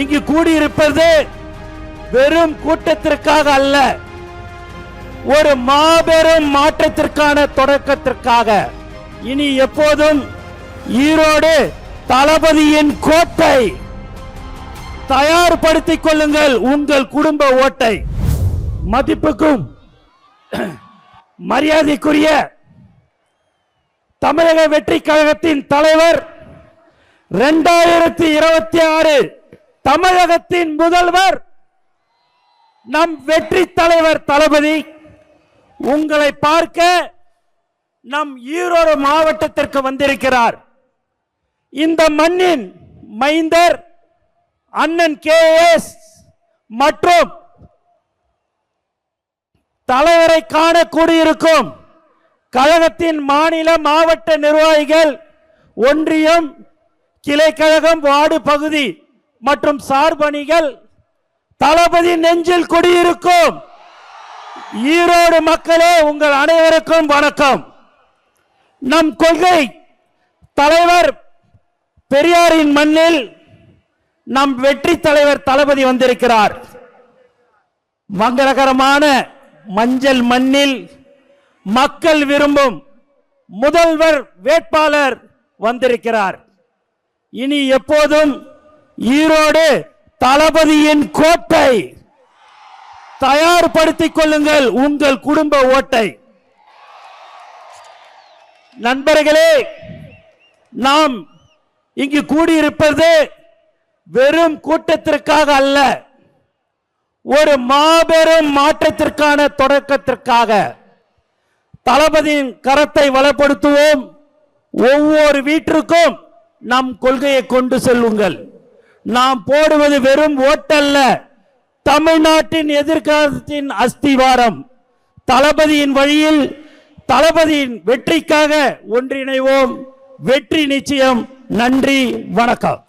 இங்கு கூடியிருப்பது வெறும் கூட்டத்திற்காக அல்ல, ஒரு மாபெரும் மாற்றத்திற்கான தொடக்கத்திற்காக. இனி எப்போதும் ஈரோடு தளபதியின் கோட்டை. தயார்படுத்திக் கொள்ளுங்கள் உங்கள் குடும்ப ஓட்டை. மதிப்புக்கும் மரியாதைக்குரிய தமிழக வெற்றி கழகத்தின் தலைவர், 2026 தமிழகத்தின் முதல்வர், நம் வெற்றி தலைவர் தளபதி உங்களை பார்க்க நம் ஈரோடு மாவட்டத்திற்கு வந்திருக்கிறார். இந்த மண்ணின் மைந்தர் அண்ணன் கேஎஸ் மற்றும் தலைவரை காண கூடியிருக்கும் கழகத்தின் மாநில மாவட்ட நிர்வாகிகள், ஒன்றியம், கிளை கழகம், வார்டு பகுதி மற்றும் சார்பணிகள், தளபதி நெஞ்சில் குடியிருக்கும் ஈரோடு மக்களே, உங்கள் அனைவருக்கும் வணக்கம். நம் கொள்கை தலைவர் பெரியாரின் மண்ணில் நம் வெற்றி தலைவர் தளபதி வந்திருக்கிறார். மங்களகரமான மஞ்சள் மண்ணில் மக்கள் விரும்பும் முதல்வர் வேட்பாளர் வந்திருக்கிறார். இனி எப்போதும் ஈரோடு தளபதியின் கோட்டை. தயார்படுத்திக் கொள்ளுங்கள் உங்கள் குடும்ப ஓட்டை. நண்பர்களே, நாம் இங்கு கூடியிருப்பது வெறும் கூட்டத்திற்காக அல்ல, ஒரு மாபெரும் மாற்றத்திற்கான தொடக்கத்திற்காக. தளபதியின் கரத்தை வளப்படுத்துவோம். ஒவ்வொரு வீட்டிற்கும் நம் கொள்கையை கொண்டு செல்லுங்கள். நாம் போடுவது வெறும் ஓட்டல்ல, தமிழ்நாட்டின் எதிர்காலத்தின் அஸ்திவாரம். தளபதியின் வழியில், தளபதியின் வெற்றிக்காக ஒன்றிணைவோம். வெற்றி நிச்சயம். நன்றி, வணக்கம்.